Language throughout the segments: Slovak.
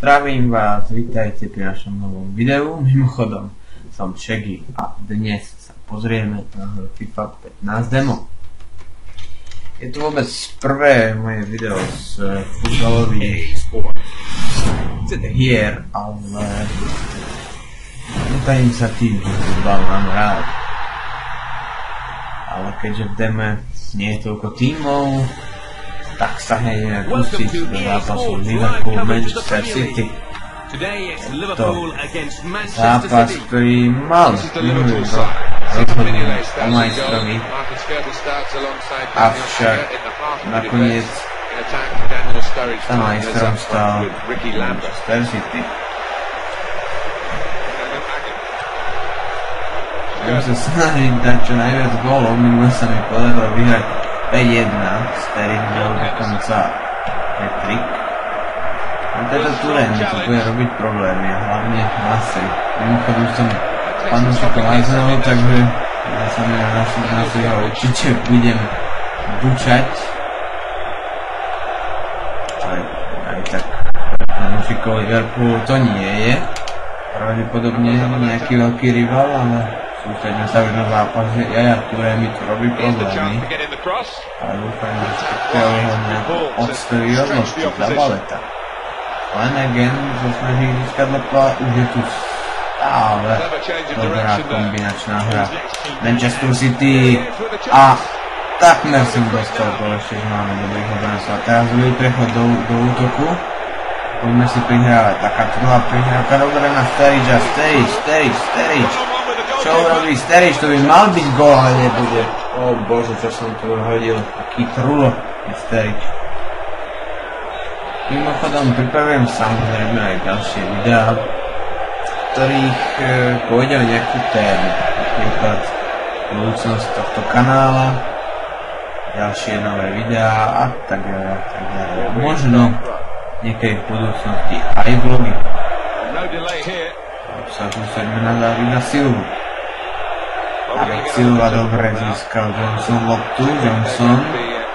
Zdravím vás, vítajte pri našom novom videu. Mimochodom, som Shaggy a dnes sa pozrieme na hru FIFA 15 demo. Je to vôbec prvé moje video z futbalových hier, ale netajím sa tým, že futbal mám rád. Ale keďže v deme nie je toľko tímov, tak sa hneď pustiť do zápasu Liverpool Manchester City. Je to zápas, ktorý mal minulý rok rozhodnúť o majstrovi, avšak nakoniec sa majstrom stal Manchester City. Budem sa snažiť dať čo najviac gólov, minule sa mi podarilo vyhrať 5-1, Sterling mal dokonca hat-trick. A teda Turén mi to bude robiť problémy, a hlavne Nasri. Mimochodom som fanúšikom Arsenalu, takže ja sa mi na Nasriho určite budem bučať. Ale aj tak fanúšikov Liverpoolu to nie je. Pravdepodobne nejaký veľký rival, ale sústredne sa na zápas, že Yaya Touré mi tu robí problémy. Ale dúfam, že Škrtel ho nejako odstojí od lopty za baleta. Flanagan sa snaží získať loptu, ale už je tu stále dobrá kombinačná hra. Manchester City a takmer som dostal to ešte, že máme dobrých obrancov. A teraz druhý prechod do útoku. Poďme si prihrávať. Taká druhá prihrávka dobrá na Sturridge a Sturridge. Čo urobí Sturridge? To by mal byť gól, ale nebude. O bože, čo som tu hodil. Taký trulo je Sturridge. Mimochodom pripravujem samozrejme aj ďalšie videá, v ktorých pôjde o nejakú tému. Napríklad budúcnosť tohto kanála, ďalšie nové videá a tak ďalej. Možno niekedy v budúcnosti aj vlogy. Sa sústredíme na Davida Silvu. David Silva dobre získal Johnson loptu, Johnson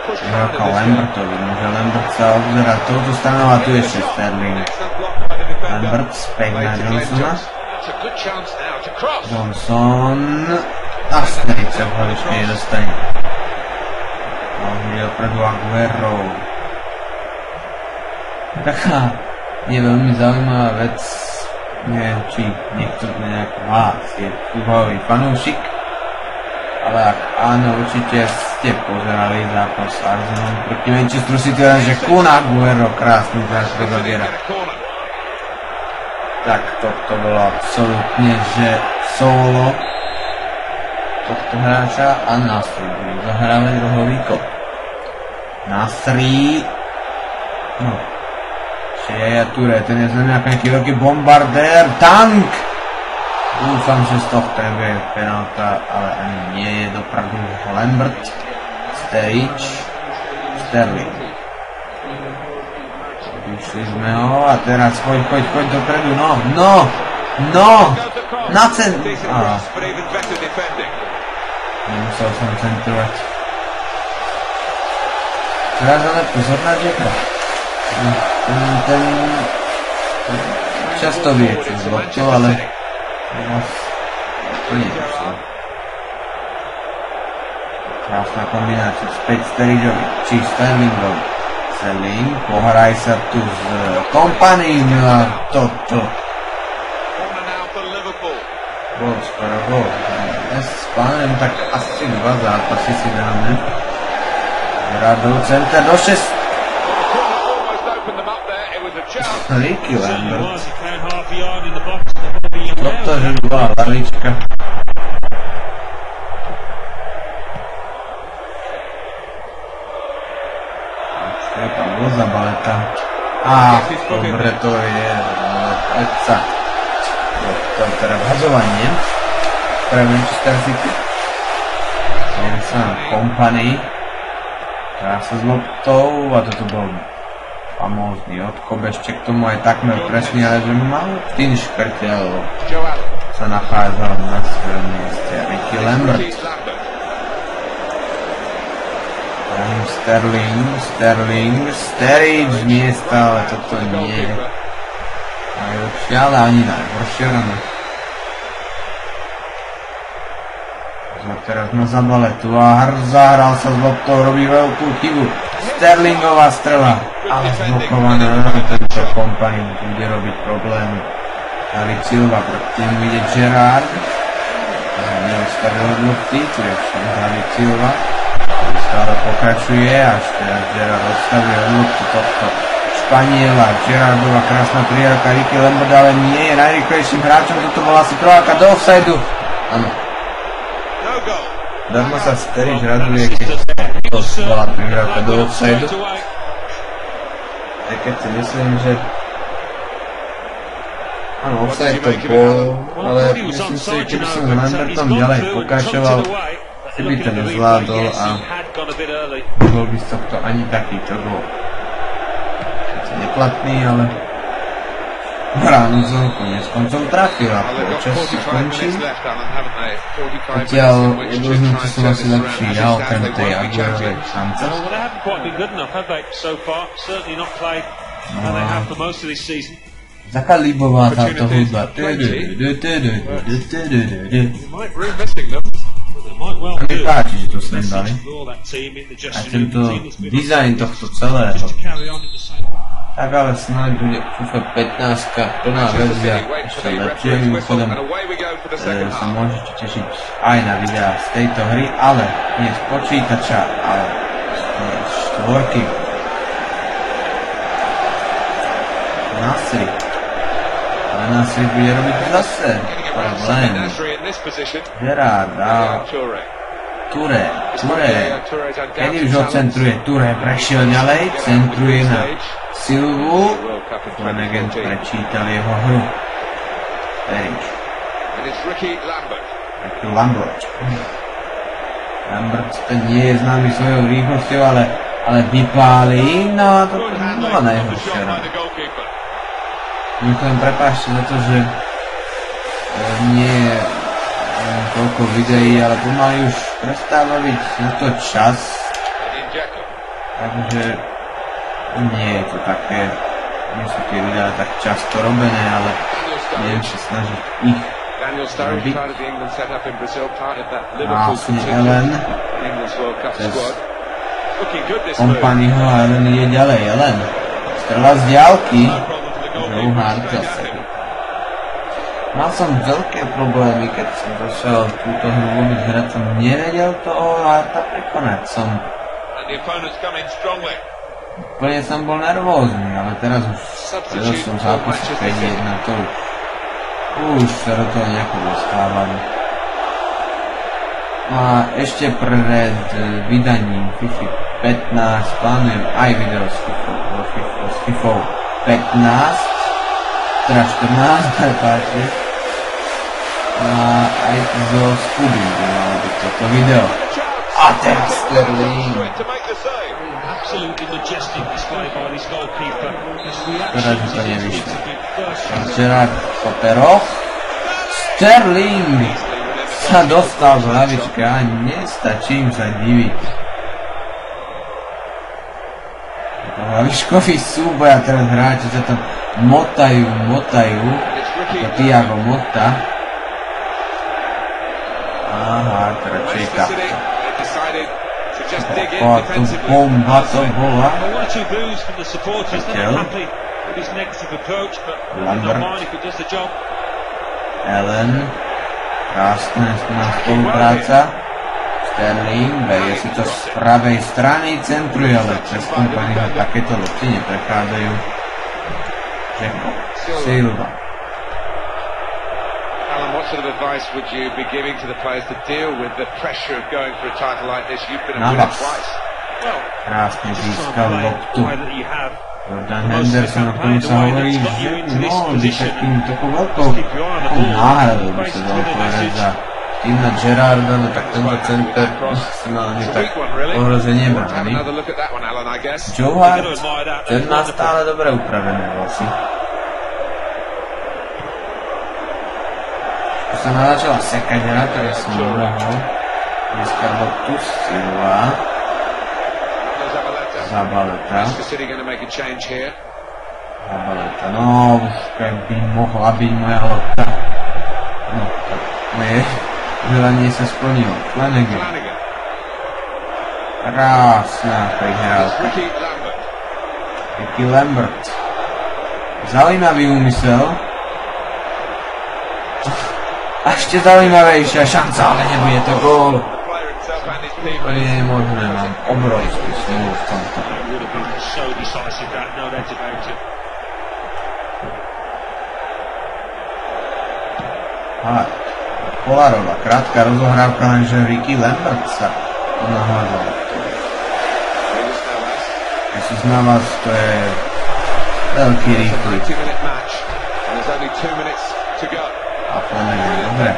vyhrávka Lambertovi, môže Lambert sa obzerať touto stranou a tu ešte Sterling. Lambert späť na Johnsona. Johnson a Sterling sa v hlavičke nedostane. Mohli dopredu Aguero. Taká je veľmi zaujímavá vec, neviem či niekto z nejaký vás je futbalový fanúšik, ale ak áno, určite ste pozerali zápas Arsenal proti Manchester City, že Kun Aguero krásny zákrok zabiera. Tak toto bolo absolútne, že solo tohto hráča a Nasri budú zahrávať rohový kop. Nasri, no, Yaya Touré, ten je znamená nejaký veľký bombardér, tank! Dúfam, že z tohto je penálta, ale ani nie je dopravdu Lambert, Sterling. Vyšli sme ho a teraz poď dopredu, no! Na centru! Nemusel som centrovať. Teraz ale pozor na Jacka. Ten často vie čo zlopto, ale to nevyšlo. Krásna kombinácia späť Sturridgeovi či Sterlingovi. Sterling, pohraj sa tu s Kompaním a toto. Skoro gól. Ja spánem, tak asi 2 zápasy si dáme. Radou center do 6. Ricky Lambert. Toto, že bola lavička. Čo je tam bolo za baleta? Dobre to je, ale predsa. To je teda vhadzovanie pre Manchester City. Jensen Kompany. Teraz sa s loptou a toto bol famózny odkop, ešte k tomu aj takmer presný, ale že Martin Škrtel sa nachádzal na svojom mieste. Ricky Lambert. Sterling, Sturridge z miesta, ale toto nie je. najlepšie, ale ani najhoršie rana. Teraz na Zabaletu a zahral sa s loptou, robí veľkú chybu. Sterlingová strela, ale zblokovaná, tento Kompany bude robiť problémy. David Silva, proti nemu ide Gerrard. Neostavil od lopty, tu je však David Silva. Stále pokračuje, až teraz Gerrard odstavuje od lopty tohto Španiela. Gerrardova krásna prihrávka, Ricky Lambert, ale nie je najrýchlejším hráčom, toto bola asi prvá do offsideu. Áno. Darmo sa Sterič raduje, keď to bola prihrávka do offsideu. Aj keď si myslím, že áno, offside to bol, ale myslím si, keby som s Lambertom ďalej pokračoval, si by to nezvládol a nebol by z tohto ani takýto gól. Sice neplatný, ale bránu zónu konec koncom trafil a počas si končí. Potiaľ jednoznačne som asi lepší ja, okrem tej Aguerovej šance. Taká líbová táto hudba. A mi páči, že to sem dali. A tento dizajn tohto celého. Tak ale snáď bude FIFA 15 plná verzia ešte lepšie. Mimochodom sa môžete tešiť aj na videá z tejto hry, ale nie z počítača, ale z štvorky. Nasri. Ale Nasri bude robiť zase problém. Gerrard a Touré. Kedy už ho centruje Touré, prešiel ďalej, centruje na Silvu. Flanagan prečítal jeho hru. Ricky Lambert. Lambert to nie je známy svojou rýchlosťou, ale vypálí. No a to bola najhoršia. Mimochodom, prepáčte za to, že nie je toľko videí, ale pomaly už prestáva byť na to čas. Takže nie je to také, nie sú tie videá tak často robené, ale neviem sa snažiť ich robiť. Vlastne Ellen cez Kompanyho a Ellen ide ďalej. Ellen strela z diaľky. Joe Hart zase. Mal som veľké problémy, keď som začal túto hru vôbec hrať, som nevedel toho Harta prekonať. Úplne som bol nervózny, ale teraz už som zápasy 5-1, to už sa do toho nejako dostávali. A ešte pred vydaním FIFA 15 plánujem aj video s FIFA 15, teda 14, prepáčte. A aj so Scooby by malo byť toto video. A ten Sterling. Škoda, že to nevyšlo. Gerrard Koperoch. Sterling sa dostal z hlavičky a nestačím sa diviť. Hlavičkový súboj a teraz hráči sa tam motajú. To Thiago Motta. Aha, teda čeká. A to bomba to bola. Lambert. Ellen. Krásna spolupráca. Sterling, berie si to z pravej strany, centruje, ale cez Kompanyho takéto lopty neprechádzajú. Žeko. Silva. Alan, what sort of advice would you be giving to the players to deal with the pressure of going for a title like this? You've been a winner twice. Krásne získal loptu. Jordan Henderson, o ktorom sa hovorí, že mohol byť takou veľkou náhradou, by sa dalo povedať za Tina Gerrarda, no tak tento center maximálne tak ohrozenie brány. Joe Hart, ten má stále dobre upravené vlasy. Už sa začala sekať hra, ktorý som nemohol. Dneska loptu Silva. Zabaleta. Zabaleta, no už by mohla byť moja lopta. No, tak moje želanie sa splnilo. Flanagan. Krásna prihrávka. Ricky Lambert. Zaujímavý úmysel. A ešte zaujímavejšia šanca, ale nebude to gól. To nie je možné, mám obrovskú smolu v tomto. Ale Kolárová krátka rozohrávka, lenže Ricky Lambert sa nahľadal. Jesus Navas, to je veľký rýchly. A Flanagan, dobre.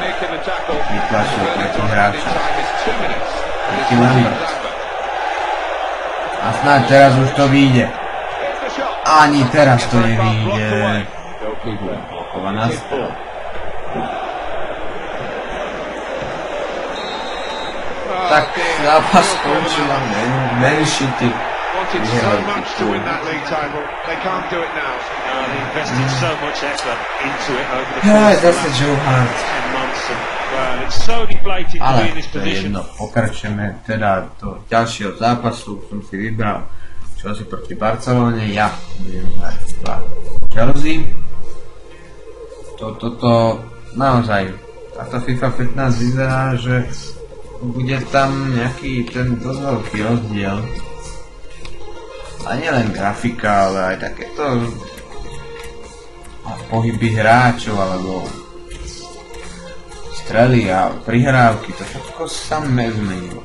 Vytlačil proti hráča. Ricky Lambert. A snáď teraz už to vyjde. Ani teraz to nevyjde. Blokovaná stala. Tak zápas skončila menší typ. Wanted so much to win that league title. They can't do it now. They invested so much effort into it over the course of 10 months and it's so deflating to be in this position. Ale to je jedno, pokračujeme teda do ďalšieho zápasu, som si vybral Chelsea proti Barcelone, ja budem hrať Chelsea. Toto naozaj, táto FIFA 15 vyzerá, že bude tam nejaký ten dosť veľký rozdiel. A nielen grafika, ale aj takéto pohyby hráčov, alebo strely a prihrávky, to všetko sa zmenilo.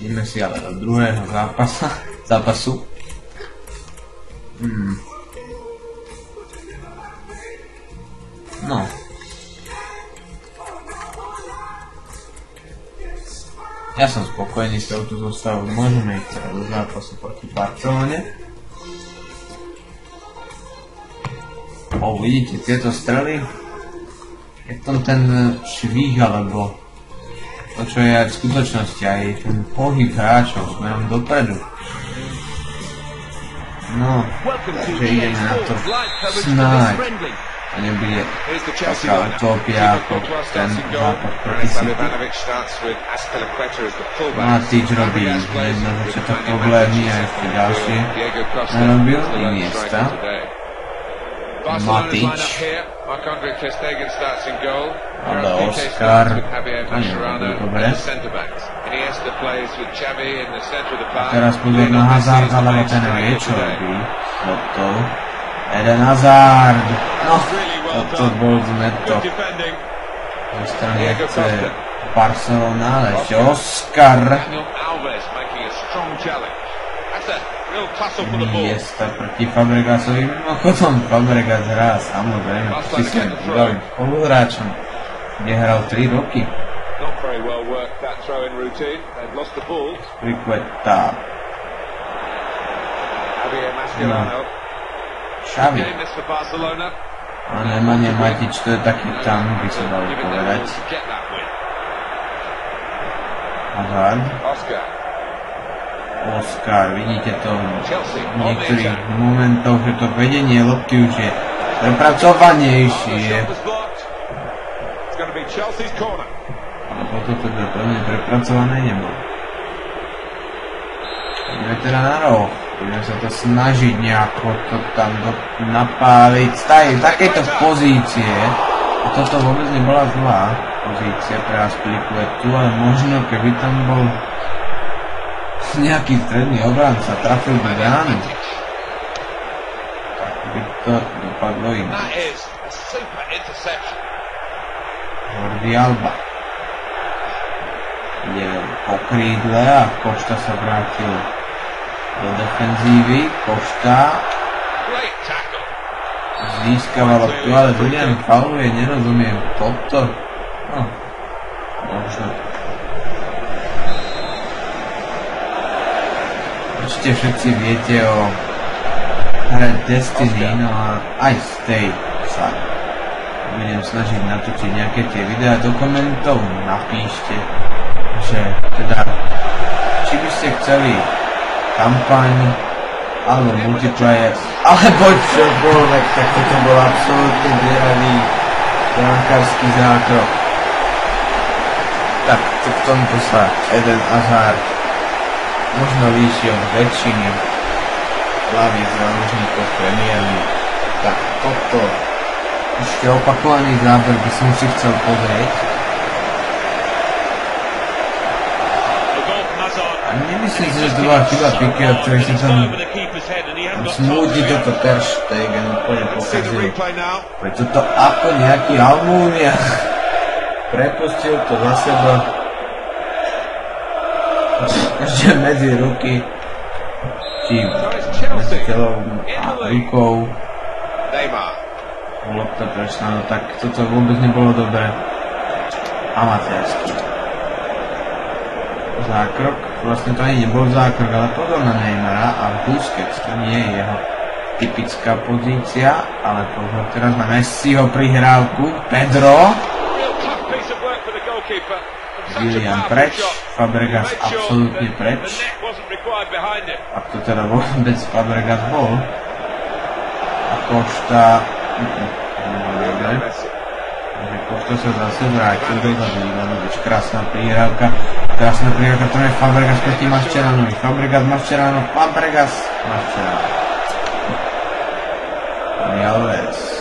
Ideme si ale do druhého zápasu. No. Ja som spokojný s touto zostavou, môžeme ísť teda do zápasu proti Barcelone. Vidíte tieto strely? Je tam ten švih, alebo to, čo je aj v skutočnosti, aj ten pohyb hráčov smerom dopredu. No, takže ideme na to snáď. To nebude taká utopia ako ten zápas proti City. Matic robí jedno začiatok problémy a ešte ďalšie narobil Iniesta. Matic. Ale Oscar. To nebudú dobre. A teraz pozor na Hazarda, lebo ten vie, čo robí. Loptou. Eden Hazard. No, toto bol zmetok. Z strany chce Barcelona, ale ešte Oscar. Iniesta proti Fabregasovi. Mimochodom Fabregas hrá samozrejme proti svojim bývalým spoluhráčom, kde hral 3 roky. Prikveta. No. Xavi. A Nemanja Matic, to je taký tank, by sa dalo povedať. Hazard. Oscar, vidíte to v niektorých momentoch, že to vedenie lopty už je prepracovanejšie. Ale potom to úplne prepracované nebolo. Ideme teda na roh. Budeme sa to snažiť nejako to tam napáliť. V takejto pozície. A toto vôbec nebola zlá pozícia pre Azpilicuetu, ale možno keby tam bol nejaký stredný obranca trafil do brány, tak by to dopadlo inak. Jordi Alba je po krídle a Košta sa vrátil do defenzívy. Košta získava loptu, ale Julian fauluje, nerozumiem toto. No, možno. Určite všetci viete o hre Destiny, no a aj z tej sa budem snažiť natočiť nejaké tie videá. Do komentov napíšte, že teda či by ste chceli kampaň alebo multiplayer, alebo čokoľvek, tak toto bol absolútne dieravý brankársky zákrok. Tak, k tomuto sa Eden Hazard možno líši od väčšiny hlavíc záložníkov Premier League. Tak toto ešte opakovaný záber by som si chcel pozrieť. A nemyslím si, že to bola chyba Piqué, ktorý si tam smúdi toto Ter Stegen úplne pokazil. Preto to ako nejaký Almunia prepustil to za seba ešte medzi ruky či medzi telou a rukou lopta prešla, no tak toto vôbec nebolo dobré. Amatérsky zákrok, vlastne to ani nebol zákrok, ale pozor na Neymara a Busquets, to nie je jeho typická pozícia, ale pozor teraz na Messiho prihrávku, Pedro Willian preč, Fabregas absolútne preč, ak to teda vôbec Fabregas bol, a Košta Košta sa zase vrátil dozadu, Ivanovič, krásna prihrávka, to je Fabregas proti Mascheranovi, Fabregas, Mascherano, Fabregas, Mascherano. Dani Alves.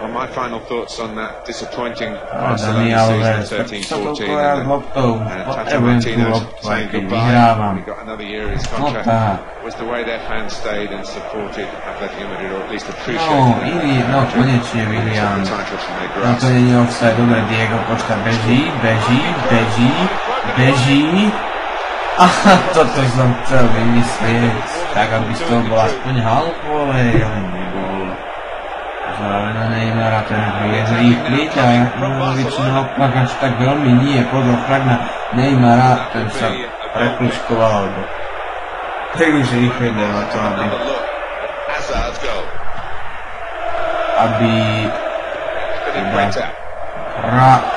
Well, my final thoughts on that disappointing Barcelona season 13-14 and Tata Martino saying goodbye. We got another year of his contract. Was the way their fans stayed and supported Atletico Madrid, or at least appreciated No, konečne Willian. No to nie je offside, dobre, Diego Costa beží. Aha, toto som chcel vymyslieť, tak aby z toho bol aspoň halfway, ale nebol. Zároveň na Neymara, ten je zrýchliť a Ivanovič naopak až tak veľmi nie, pozor, fakt na Neymara, ten sa prekličkoval, alebo príliš rýchle na to, aby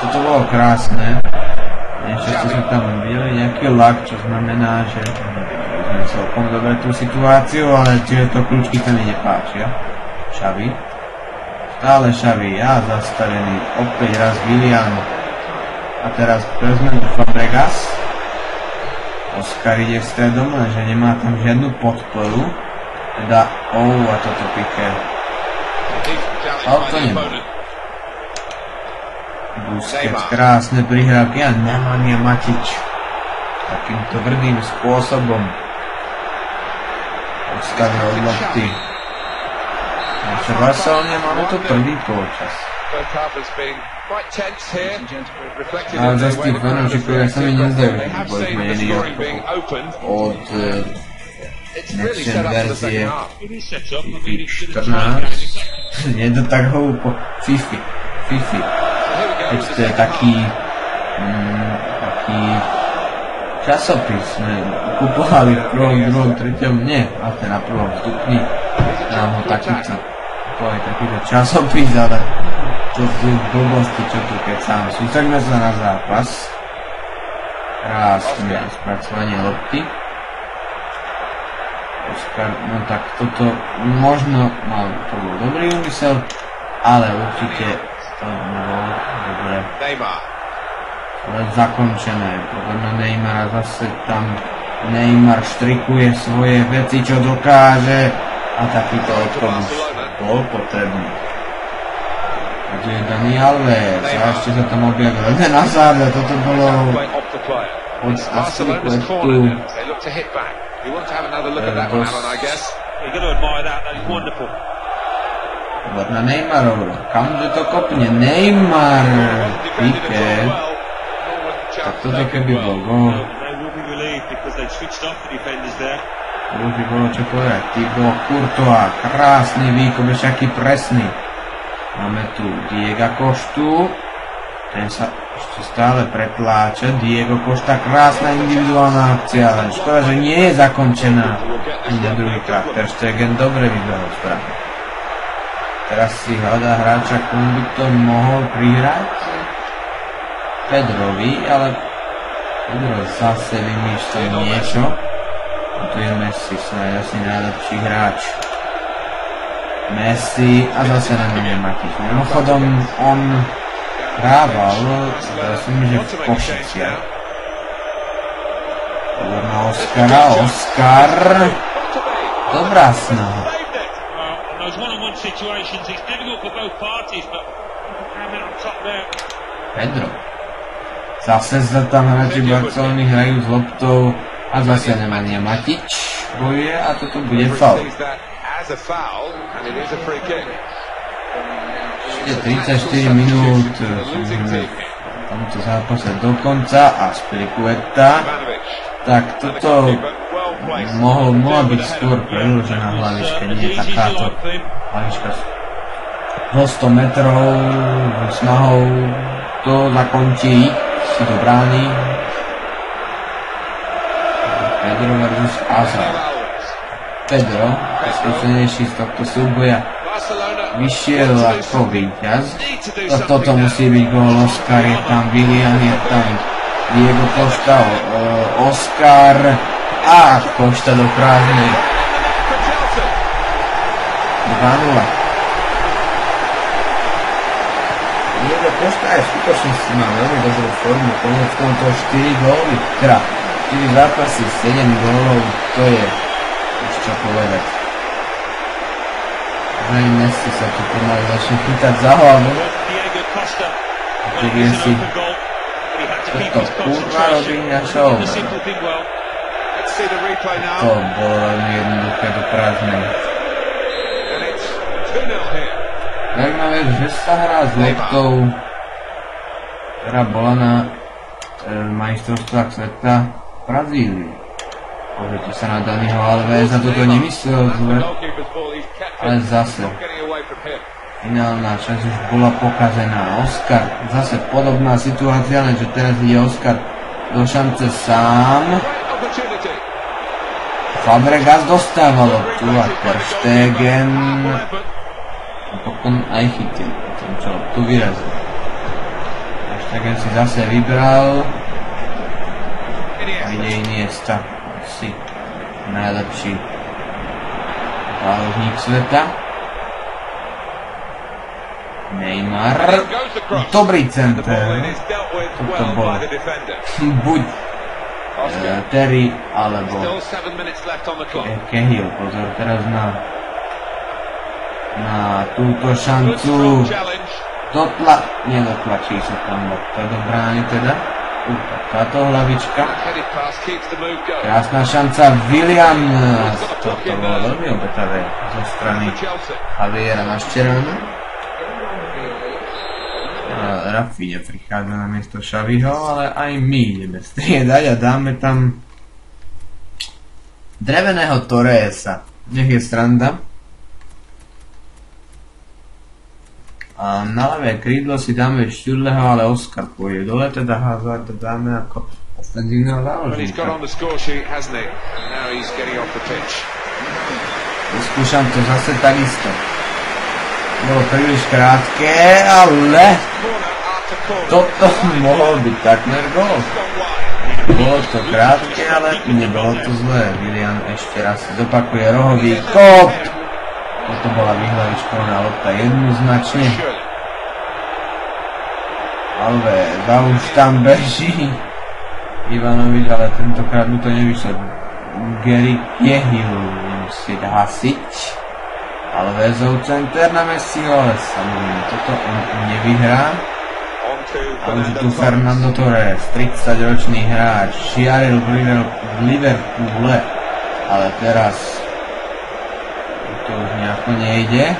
toto bolo krásne. Ešte sme tam videli nejaký lak, čo znamená, že sme celkom dobre tú situáciu, ale čiže to kľúčky sa mi nepáčia. Xavi. Stále Xavi, zastavený, opäť raz Willian. A teraz prezmenu Fabregas. Oscar ide stredom, lenže nemá tam žiadnu podporu. Teda, a toto Piqué. Ale to nebol. Busquets, krásne prihrávky a Nemanja Matic takýmto tvrdým spôsobom odstavil od lopty. Naše Barcelone máme to prvý polčas. Ale zase tých fanúšikovia sa mi nezdajú, že by boli zmenení od next-gen verzie FIFA 14. Nie to tak hlúpo. Fifi. Keď to je taký časopis, sme kupovali v prvom, druhom, treťom, nie, ale na prvom stupni nám ho takýto časopis, ale to sú blbosti, čo tu keď sám. Sústredíme sa na zápas. Krásne spracovanie lopty. Oscar, no tak toto možno mal to bol dobrý úmysel, ale určite to nebolo dobre. Ale zakončené. Podľa Neymara zase tam Neymar štrikuje svoje veci, čo dokáže. A takýto odpad bol potrebný. A tu je Dani Alves. A ešte sa tam objavil Eden Hazard. A toto bolo od Aspilicuetu. Na Neymarov, kamže to kopne, Neymar, Piqué, tak toto keby bol gól. Už by bolo čo povedať, Thibaut Courtois, krásny výkon, ešte aký presný. Máme tu Diego Costu, ten sa ešte stále pretláča, Diego Costa, krásna individuálna akcia, ale škoda, že nie je zakončená. Na druhýkrát, Ter Stegen dobre vybehol správne. Teraz si hľadá hráča, komu by to mohol prihrať Pedrovi, ale Pedro zase vymýšľa niečo. Tu je Messi, snáď asi najlepší hráč. Messi a zase nemôže Matič. Mimochodom, on hrával, zdá sa mi, že v Košiciach. Pozor na Oskara, Oskar. Dobrá snaha. Pedro. Zase sa tam hráči Barcelony hrajú s loptou a zase Nemanja Matič bojuje a toto bude faul. Ešte 34 minút v tomto zápase dokonca a Spilicueta. Tak toto mohla byť skôr predĺžená hlavička, nie takáto hlavička do 100 metrov snahou to zakončiť, si to bráni. Pedro versus Hazard. Pedro, skúsenejší z tohto súboja, vyšiel ako víťaz. Toto musí byť gól. Oskar je tam, Willian je tam, Diego Costa, Oskar a Costa do prázdnej. 2-0. Diego Costa je skutočne si má veľmi dobrú formu, konec konto 4 góly, teda 4 zápasy, 7 gólov, to je už čo povedať. Aj Messi sa tu pomaly začne chytať za hlavu. Povie si, toto kurva robí naša obrana. To bolo veľmi jednoduché do prázdnej. Zaujímavé, že sa hrá s loptou, ktorá bola na majstrovstvách sveta v Brazílii. Pozrite sa na Daniho Alvesa, toto nemyslel zle, ale zase finálna časť už bola pokazená. Oskar, zase podobná situácia, lenže teraz ide Oskar do šance sám. Fabregas dostával loptu a Ter Stegen napokon aj chytil, potom čo tu vyrazil. Ter Stegen si zase vybral a ide Iniesta, asi najlepší záložník sveta. Neymar, dobrý center, toto bol buď Terry alebo Cahill. Pozor teraz na túto šancu. Nedotlačí sa tam lopta do brány teda. Táto hlavička. Krásna šanca, Willian. Toto bolo veľmi obetavé zo strany Javiera Mascherana. Rafinha prichádza na miesto Xaviho, ale aj my ideme striedať a dáme tam dreveného Torresa. Nech je sranda. A na ľavé krídlo si dáme Štürleho, ale Oskar pôjde dole, teda Hazard dáme ako ofenzívneho záložníka. Vyskúšam to zase takisto. Bolo príliš krátke, ale toto mohol byť takmer gól. Bolo to krátke, ale nebolo to zlé. Willian ešte raz zopakuje rohový kop. Toto bola vyhlavičkovaná lopta jednoznačne. Alveza už tam beží. Ivanovič, ale tentokrát mu to nevyšlo. Gary Cahill musí hasiť. Alvezov center na Messiho, ale samozrejme toto on nevyhrá. A už tu Fernando Torres, 30-ročný hráč, šiaril v Liverpoole, ale teraz to už nejako nejde.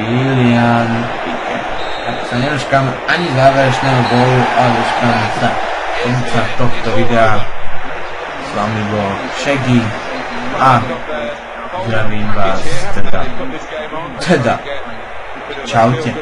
Willian Piqué. Tak sa nedočkáme ani záverečného gólu, ale dočkáme sa konca tohto videa. S vami bol Shaggy a zdravím vás teda čaute.